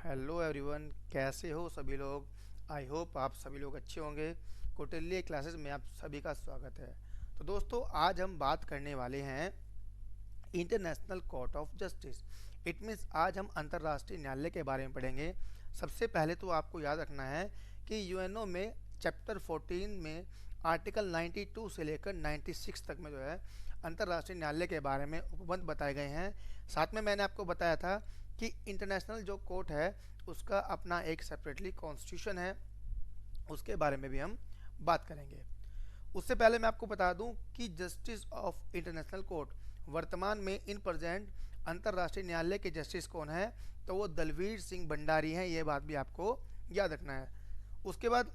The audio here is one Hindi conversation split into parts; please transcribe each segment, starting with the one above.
हेलो एवरीवन, कैसे हो सभी लोग। आई होप आप सभी लोग अच्छे होंगे। कौटिल्य क्लासेस में आप सभी का स्वागत है। तो दोस्तों, आज हम बात करने वाले हैं international court of justice. It means आज हम अंतर्राष्ट्रीय न्यायालय के बारे में पढ़ेंगे। सबसे पहले तो आपको याद रखना है कि यूएनओ में चैप्टर 14 में आर्टिकल 92 से लेकर 96 तक में जो है अंतर्राष्ट्रीय न्यायालय के बारे में उपबंध बताए गए हैं। साथ में मैंने आपको बताया था कि इंटरनेशनल जो कोर्ट है उसका अपना एक सेपरेटली कॉन्स्टिट्यूशन है, उसके बारे में भी हम बात करेंगे। उससे पहले मैं आपको बता दूं कि जस्टिस ऑफ इंटरनेशनल कोर्ट वर्तमान में इन प्रेजेंट अंतर्राष्ट्रीय न्यायालय के जस्टिस कौन है, तो वो दलवीर सिंह भंडारी हैं। ये बात भी आपको याद रखना है। उसके बाद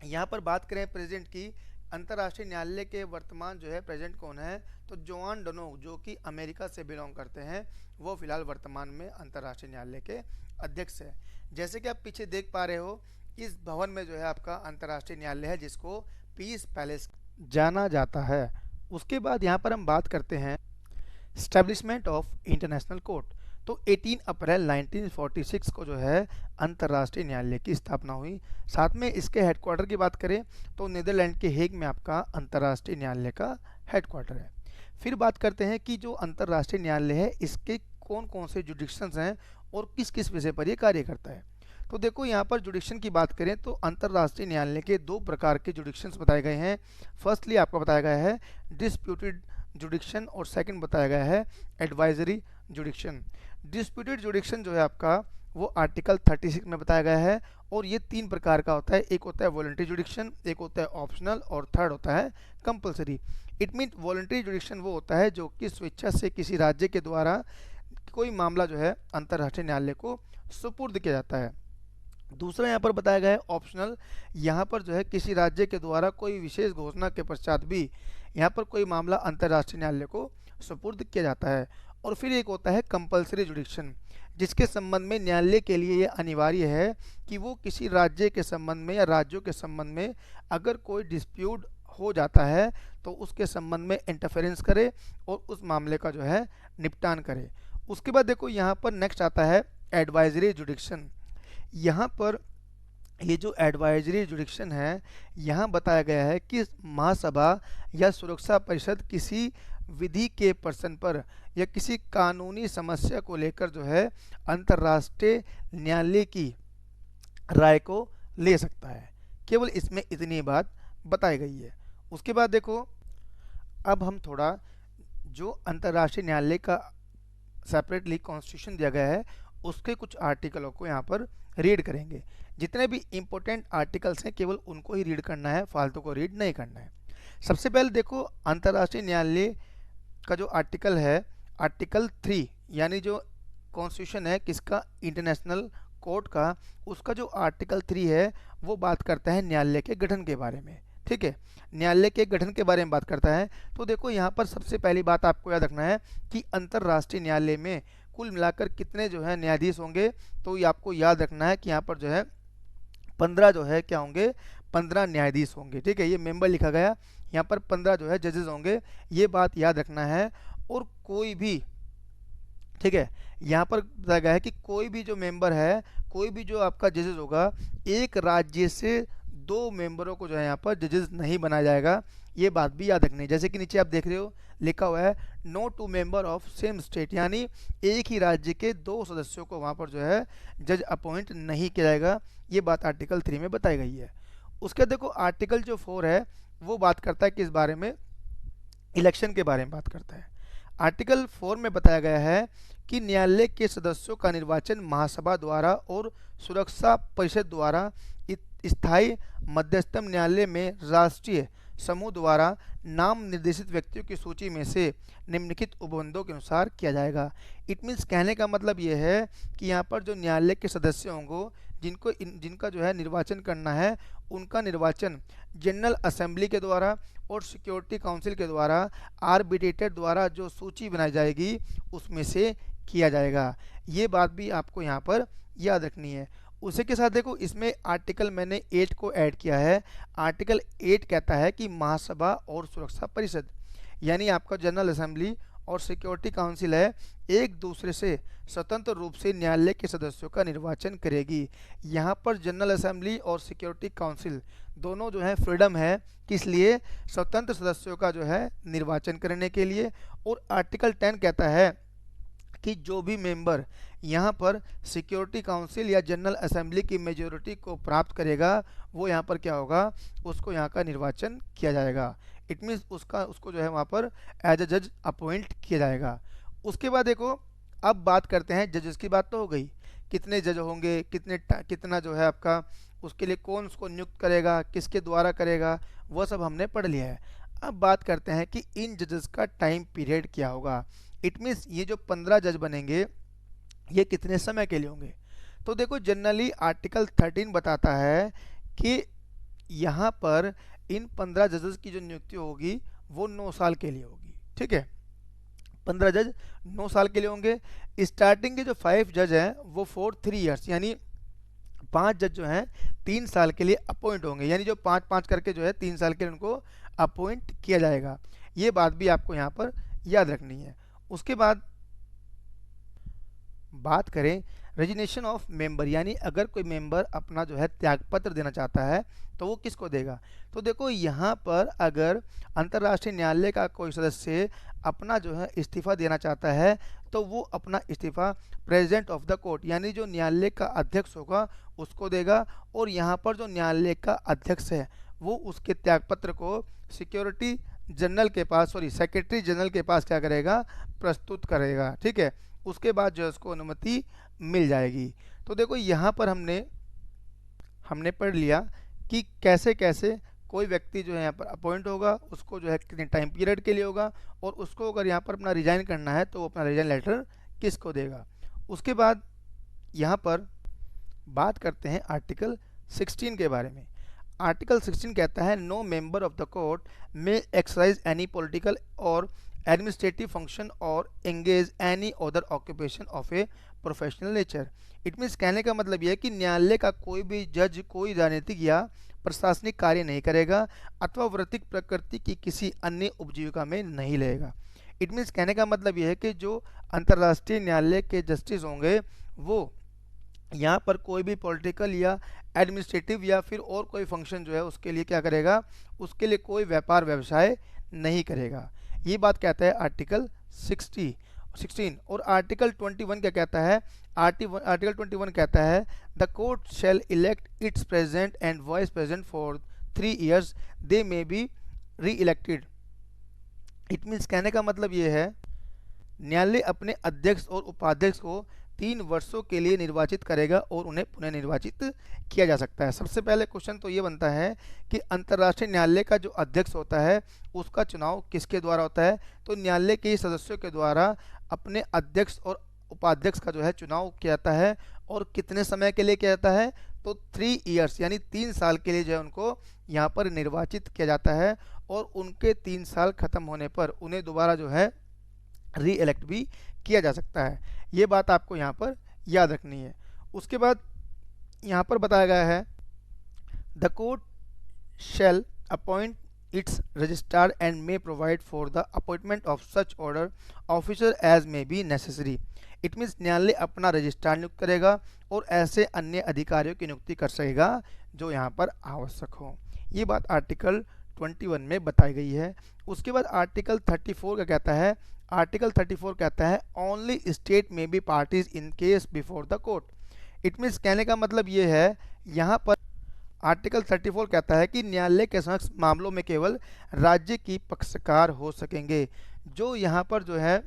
यहाँ पर बात करें प्रेजेंट की, अंतर्राष्ट्रीय न्यायालय के वर्तमान जो है प्रेजेंट कौन है, तो जोआन डोनोग जो कि अमेरिका से बिलोंग करते हैं, वो फिलहाल वर्तमान में अंतर्राष्ट्रीय न्यायालय के अध्यक्ष है। जैसे कि आप पीछे देख पा रहे हो, इस भवन में जो है आपका अंतर्राष्ट्रीय न्यायालय है, जिसको पीस पैलेस जाना जाता है। उसके बाद यहाँ पर हम बात करते हैं स्टैब्लिशमेंट ऑफ इंटरनेशनल कोर्ट। तो 18 अप्रैल 1946 को जो है अंतर्राष्ट्रीय न्यायालय की स्थापना हुई। साथ में इसके हेडक्वार्टर की बात करें तो नीदरलैंड के हेग में आपका अंतर्राष्ट्रीय न्यायालय का हेडक्वार्टर है। फिर बात करते हैं कि जो अंतर्राष्ट्रीय न्यायालय है इसके कौन कौन से जुडिक्शंस हैं और किस किस विषय पर ये कार्य करता है। तो देखो, यहाँ पर जुडिक्शन की बात करें तो अंतर्राष्ट्रीय न्यायालय के दो प्रकार के जुडिक्शंस बताए गए हैं। फर्स्टली आपका बताया गया है डिस्प्यूटेड जुडिक्शन और सेकंड बताया गया है एडवाइजरी जुडिक्शन। डिस्प्यूटेड जुडिक्शन जो है आपका वो आर्टिकल 36 में बताया गया है और ये तीन प्रकार का होता है। एक होता है वॉलंटरी जुडिक्शन, एक होता है ऑप्शनल और थर्ड होता है कंपलसरी। इट मीन वॉलंटरी जुडिक्शन वो होता है जो कि स्वेच्छा से किसी राज्य के द्वारा कोई मामला जो है अंतर्राष्ट्रीय न्यायालय को सुपुर्द किया जाता है। दूसरा यहाँ पर बताया गया है ऑप्शनल। यहाँ पर जो है किसी राज्य के द्वारा कोई विशेष घोषणा के पश्चात भी यहाँ पर कोई मामला अंतर्राष्ट्रीय न्यायालय को सुपुर्द किया जाता है। और फिर एक होता है कंपलसरी जुडिक्शन, जिसके संबंध में न्यायालय के लिए यह अनिवार्य है कि वो किसी राज्य के संबंध में या राज्यों के संबंध में अगर कोई डिस्प्यूट हो जाता है तो उसके संबंध में इंटरफेरेंस करे और उस मामले का जो है निपटान करे। उसके बाद देखो, यहाँ पर नेक्स्ट आता है एडवाइजरी जुडिक्शन। यहाँ पर ये जो एडवाइजरी जुडिक्शन है, यहाँ बताया गया है कि महासभा या सुरक्षा परिषद किसी विधि के प्रश्न पर या किसी कानूनी समस्या को लेकर जो है अंतर्राष्ट्रीय न्यायालय की राय को ले सकता है। केवल इसमें इतनी बात बताई गई है। उसके बाद देखो, अब हम थोड़ा जो अंतर्राष्ट्रीय न्यायालय का सेपरेटली कॉन्स्टिट्यूशन दिया गया है उसके कुछ आर्टिकलों को यहाँ पर रीड करेंगे। जितने भी इंपॉर्टेंट आर्टिकल्स हैं केवल उनको ही रीड करना है, फालतू को रीड नहीं करना है। सबसे पहले देखो, अंतर्राष्ट्रीय न्यायालय का जो आर्टिकल है आर्टिकल 3, यानी जो कॉन्स्टिट्यूशन है किसका, इंटरनेशनल कोर्ट का, उसका जो आर्टिकल 3 है वो बात करता है न्यायालय के गठन के बारे में। ठीक है, न्यायालय के गठन के बारे में बात करता है। तो देखो, यहाँ पर सबसे पहली बात आपको याद रखना है कि अंतर्राष्ट्रीय न्यायालय में कुल मिलाकर कितने जो है न्यायाधीश होंगे। तो ये आपको याद रखना है कि यहाँ पर जो है 15 जो है क्या होंगे, 15 न्यायाधीश होंगे। ठीक है, ये मेंबर लिखा गया, यहाँ पर 15 जो है जजेस होंगे, ये बात याद रखना है। और कोई भी, ठीक है, यहाँ पर बताया गया है कि कोई भी जो मेंबर है, कोई भी जो आपका जजेस होगा, एक राज्य से 2 मेंबरों को जो है यहाँ पर जजेस नहीं बनाया जाएगा। ये बात भी याद रखनी है। जैसे कि नीचे आप देख रहे हो लिखा हुआ है no two member of same state, यानी एक ही राज्य के 2 सदस्यों को वहाँ पर जो है जज अपॉइंट नहीं किया जाएगा। ये बात आर्टिकल 3 में बताई गई है। उसके देखो, आर्टिकल जो 4 है वो बात करता है किस बारे में, इलेक्शन के बारे में बात करता है। आर्टिकल 4 में बताया गया है कि न्यायालय के सदस्यों का निर्वाचन महासभा द्वारा और सुरक्षा परिषद द्वारा स्थायी मध्यस्थम न्यायालय में राष्ट्रीय समूह द्वारा नाम निर्देशित व्यक्तियों की सूची में से निम्नलिखित उपबंधों के अनुसार किया जाएगा। इट मीन्स कहने का मतलब ये है कि यहाँ पर जो न्यायालय के सदस्य होंगे जिनका जो है निर्वाचन करना है, उनका निर्वाचन जनरल असेंबली के द्वारा और सिक्योरिटी काउंसिल के द्वारा आर्बिट्रेटर द्वारा जो सूची बनाई जाएगी उसमें से किया जाएगा। ये बात भी आपको यहाँ पर याद रखनी है। उसी के साथ देखो, इसमें आर्टिकल मैंने 8 को ऐड किया है। आर्टिकल 8 कहता है कि महासभा और सुरक्षा परिषद, यानी आपका जनरल असेंबली और सिक्योरिटी काउंसिल है, एक दूसरे से स्वतंत्र रूप से न्यायालय के सदस्यों का निर्वाचन करेगी। यहाँ पर जनरल असेंबली और सिक्योरिटी काउंसिल दोनों जो है फ्रीडम है, किस लिए, स्वतंत्र सदस्यों का जो है निर्वाचन करने के लिए। और आर्टिकल 10 कहता है कि जो भी मेंबर यहाँ पर सिक्योरिटी काउंसिल या जनरल असेंबली की मेजोरिटी को प्राप्त करेगा, वो यहाँ पर क्या होगा, उसको यहाँ का निर्वाचन किया जाएगा। इट मीन्स उसको जो है वहाँ पर एज अ जज अपॉइंट किया जाएगा। उसके बाद देखो, अब बात करते हैं जजेस की। बात तो हो गई, कितने जज होंगे, कितना जो है आपका, उसके लिए कौन उसको नियुक्त करेगा, किसके द्वारा करेगा, वह सब हमने पढ़ लिया है। अब बात करते हैं कि इन जजेस का टाइम पीरियड क्या होगा। इट मीन्स ये जो 15 जज बनेंगे ये कितने समय के लिए होंगे। तो देखो, जनरली आर्टिकल 13 बताता है कि यहाँ पर इन 15 जजेस की जो नियुक्ति होगी वो 9 साल के लिए होगी। ठीक है, 15 जज 9 साल के लिए होंगे। स्टार्टिंग के जो 5 जज हैं वो फॉर 3 ईयर्स, यानी 5 जज जो हैं 3 साल के लिए अपॉइंट होंगे, यानी जो 5-5 करके जो है 3 साल के लिए उनको अपॉइंट किया जाएगा। ये बात भी आपको यहाँ पर याद रखनी है। उसके बाद बात करें रेजिग्नेशन ऑफ मेंबर, यानी अगर कोई मेंबर अपना जो है त्यागपत्र देना चाहता है तो वो किसको देगा। तो देखो, यहाँ पर अगर अंतर्राष्ट्रीय न्यायालय का कोई सदस्य अपना जो है इस्तीफा देना चाहता है तो वो अपना इस्तीफा प्रेसिडेंट ऑफ द कोर्ट, यानी जो न्यायालय का अध्यक्ष होगा उसको देगा। और यहाँ पर जो न्यायालय का अध्यक्ष है वो उसके त्यागपत्र को सिक्योरिटी जनरल के पास, सेक्रेटरी जनरल के पास क्या करेगा, प्रस्तुत करेगा। ठीक है, उसके बाद जो है उसको अनुमति मिल जाएगी। तो देखो, यहाँ पर हमने पढ़ लिया कि कैसे कैसे कोई व्यक्ति जो है यहाँ पर अपॉइंट होगा, उसको जो है कितने टाइम पीरियड के लिए होगा, और उसको अगर यहाँ पर अपना रिजाइन करना है तो वो अपना रिजाइन लेटर किसको देगा। उसके बाद यहाँ पर बात करते हैं आर्टिकल 16 के बारे में। आर्टिकल 16 कहता है no member of the court may exercise any political or administrative function or engage any other occupation of a professional nature. It means, कहने का मतलब यह है कि न्यायालय का कोई भी जज कोई राजनीतिक या प्रशासनिक कार्य नहीं करेगा अथवा वृत्तिक प्रकृति की किसी अन्य उपजीविका में नहीं लेगा। इट मीन्स, कहने का मतलब यह है कि जो अंतर्राष्ट्रीय न्यायालय के जस्टिस होंगे वो यहाँ पर कोई भी पॉलिटिकल या एडमिनिस्ट्रेटिव या फिर और कोई फंक्शन जो है उसके लिए क्या करेगा, उसके लिए कोई व्यापार व्यवसाय नहीं करेगा। ये बात कहता है आर्टिकल 16। और आर्टिकल 21 क्या कहता है, आर्टिकल 21 कहता है the court shell elect it's president and vice president for 3 years, they may be री इलेक्टेड। इट मीन्स, कहने का मतलब ये है न्यायालय अपने अध्यक्ष और उपाध्यक्ष को 3 वर्षों के लिए निर्वाचित करेगा और उन्हें पुनः निर्वाचित किया जा सकता है। सबसे पहले क्वेश्चन तो ये बनता है कि अंतर्राष्ट्रीय न्यायालय का जो अध्यक्ष होता है उसका चुनाव किसके द्वारा होता है। तो न्यायालय के सदस्यों के द्वारा अपने अध्यक्ष और उपाध्यक्ष का जो है चुनाव किया जाता है। और कितने समय के लिए किया जाता है, तो 3 ईयर्स, यानी 3 साल के लिए जो है उनको यहाँ पर निर्वाचित किया जाता है। और उनके 3 साल खत्म होने पर उन्हें दोबारा जो है री इलेक्ट भी किया जा सकता है। ये बात आपको यहाँ पर याद रखनी है। उसके बाद यहाँ पर बताया गया है the court shall appoint its registrar and may provide for the appointment of such order officer as may be necessary. It means, न्यायालय अपना रजिस्ट्रार नियुक्त करेगा और ऐसे अन्य अधिकारियों की नियुक्ति कर सकेगा जो यहाँ पर आवश्यक हो। ये बात आर्टिकल 21 में बताई गई है। उसके बाद आर्टिकल 34 का कहता है, आर्टिकल 34 कहता है only state may be parties in case before the court. It means, कहने का मतलब ये है यहाँ पर आर्टिकल 34 कहता है कि न्यायालय के समक्ष मामलों में केवल राज्य की पक्षकार हो सकेंगे। जो यहाँ पर जो है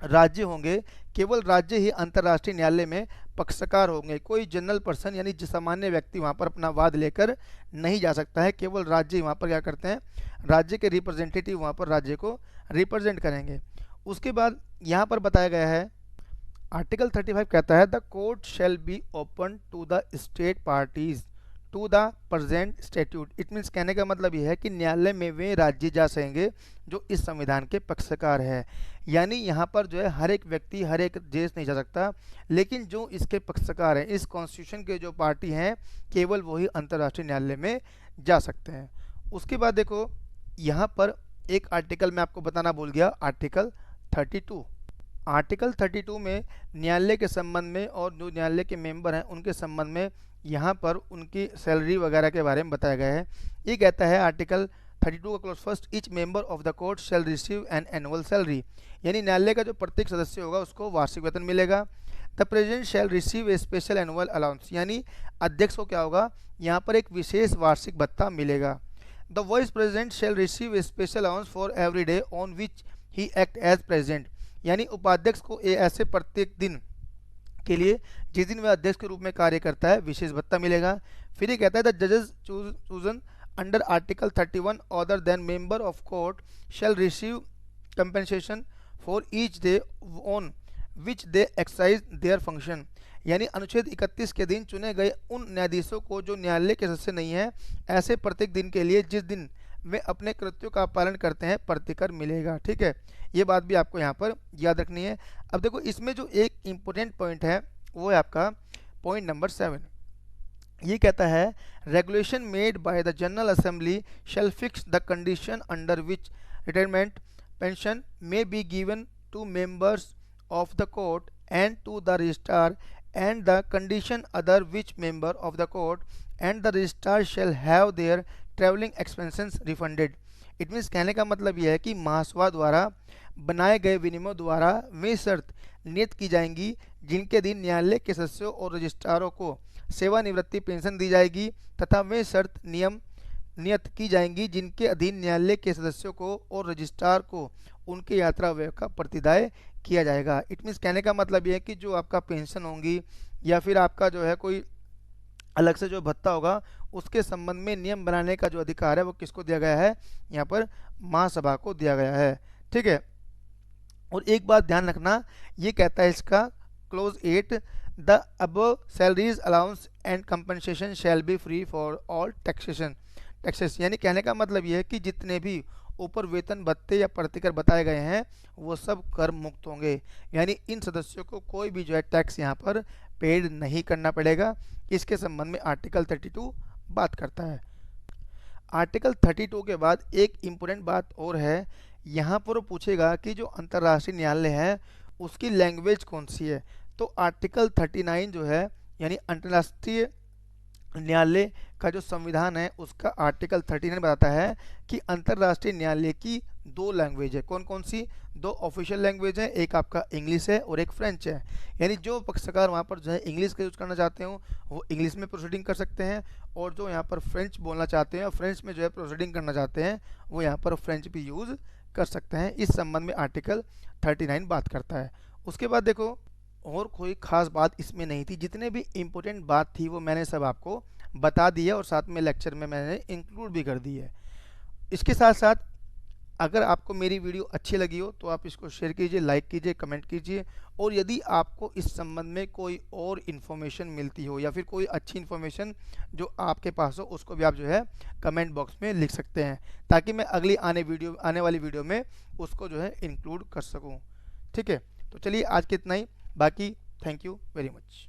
राज्य होंगे, केवल राज्य ही अंतर्राष्ट्रीय न्यायालय में पक्षकार होंगे। कोई जनरल पर्सन यानी सामान्य व्यक्ति वहाँ पर अपना वाद लेकर नहीं जा सकता है। केवल राज्य वहाँ पर क्या करते हैं, राज्य के रिप्रेजेंटेटिव वहाँ पर राज्य को रिप्रेजेंट करेंगे। उसके बाद यहाँ पर बताया गया है आर्टिकल 35 कहता है the court shall be open to the state parties to the present statute. It means, कहने का मतलब यह है कि न्यायालय में वे राज्य जा सकेंगे जो इस संविधान के पक्षकार है। यानी यहाँ पर जो है हर एक व्यक्ति हर एक देश नहीं जा सकता, लेकिन जो इसके पक्षकार हैं, इस कॉन्स्टिट्यूशन के जो पार्टी हैं, केवल वही अंतर्राष्ट्रीय न्यायालय में जा सकते हैं। उसके बाद देखो, यहाँ पर एक आर्टिकल मैं आपको बताना भूल गया, आर्टिकल 32। आर्टिकल 32 में न्यायालय के संबंध में और जो न्यायालय के मेंबर हैं उनके संबंध में यहाँ पर उनकी सैलरी वगैरह के बारे में बताया गया है। ये कहता है आर्टिकल 32 का close first, each member of the court shell receive an annual salary, यानी न्यायालय का जो प्रत्येक सदस्य होगा उसको वार्षिक वेतन मिलेगा। The president shall receive a special annual allowance, यानी अध्यक्ष को क्या होगा, यहाँ पर एक विशेष वार्षिक भत्ता मिलेगा। The vice president shall receive a special allowance for every day on which he act as president, यानी उपाध्यक्ष को ऐसे प्रत्येक दिन के लिए जिस दिन वह अध्यक्ष के रूप में कार्य करता है विशेष भत्ता मिलेगा। फिर ये कहता है द जजेस chosen under article 31 other than member of court shell receive compensation for each day on which they exercise their function, यानी अनुच्छेद 31 के दिन चुने गए उन न्यायाधीशों को जो न्यायालय के सदस्य नहीं है ऐसे प्रत्येक दिन के लिए जिस दिन वे अपने कृत्यों का पालन करते हैं प्रतिकर मिलेगा। ठीक है, ये बात भी आपको यहाँ पर याद रखनी है। अब देखो इसमें जो एक इम्पोर्टेंट पॉइंट है वो है आपका पॉइंट नंबर 7। ये कहता है regulation made by the general assembly shall fix the condition under which retirement pension may be given to members of the court and to the registrar and the condition other which member of the court and the registrar shall have their travelling expenses refunded। It means कहने का मतलब यह है कि महासभा द्वारा बनाए गए विनिमय द्वारा वे शर्त नियत की जाएंगी जिनके दिन न्यायालय के सदस्यों और रजिस्ट्रारों को सेवानिवृत्ति पेंशन दी जाएगी तथा वे शर्त नियत की जाएंगी जिनके अधीन न्यायालय के सदस्यों को और रजिस्ट्रार को उनके यात्रा व्यय का प्रतिदाय किया जाएगा। इट मीन्स कहने का मतलब ये है कि जो आपका पेंशन होंगी या फिर आपका जो है कोई अलग से जो भत्ता होगा उसके संबंध में नियम बनाने का जो अधिकार है वो किसको दिया गया है, यहाँ पर महासभा को दिया गया है। ठीक है, और एक बात ध्यान रखना, ये कहता है इसका close 8, the above salaries allowance and compensation shall be free for all taxes, यानी कहने का मतलब ये है कि जितने भी ऊपर वेतन भत्ते या प्रतिकर बताए गए हैं वो सब कर मुक्त होंगे, यानी इन सदस्यों को कोई भी जो है टैक्स यहाँ पर पेड नहीं करना पड़ेगा। इसके संबंध में आर्टिकल 32 बात करता है। आर्टिकल 32 के बाद एक इम्पोर्टेंट बात और है, यहाँ पर वो पूछेगा कि जो अंतर्राष्ट्रीय न्यायालय है उसकी लैंग्वेज कौन सी है। तो आर्टिकल 39 जो है यानी अंतर्राष्ट्रीय न्यायालय का जो संविधान है उसका आर्टिकल 39 बताता है कि अंतर्राष्ट्रीय न्यायालय की दो लैंग्वेज है। कौन कौन सी? दो ऑफिशियल लैंग्वेज है, एक आपका इंग्लिश है और एक फ्रेंच है। यानी जो पक्षकार वहाँ पर जो है इंग्लिश का यूज़ करना चाहते हो वो इंग्लिश में प्रोसीडिंग कर सकते हैं, और जो यहाँ पर फ्रेंच बोलना चाहते हैं और फ्रेंच में जो है प्रोसीडिंग करना चाहते हैं वो यहाँ पर फ्रेंच भी यूज़ कर सकते हैं। इस संबंध में आर्टिकल 39 बात करता है। उसके बाद देखो और कोई खास बात इसमें नहीं थी, जितने भी इम्पोर्टेंट बात थी वो मैंने सब आपको बता दी है और साथ में लेक्चर में मैंने इंक्लूड भी कर दी है। इसके साथ साथ अगर आपको मेरी वीडियो अच्छी लगी हो तो आप इसको शेयर कीजिए, लाइक कीजिए, कमेंट कीजिए, और यदि आपको इस संबंध में कोई और इन्फॉर्मेशन मिलती हो या फिर कोई अच्छी इन्फॉर्मेशन जो आपके पास हो उसको भी आप जो है कमेंट बॉक्स में लिख सकते हैं, ताकि मैं अगली आने वाली वीडियो में उसको जो है इंक्लूड कर सकूँ। ठीक है, तो चलिए आज के इतना ही, बाकी थैंक यू वेरी मच।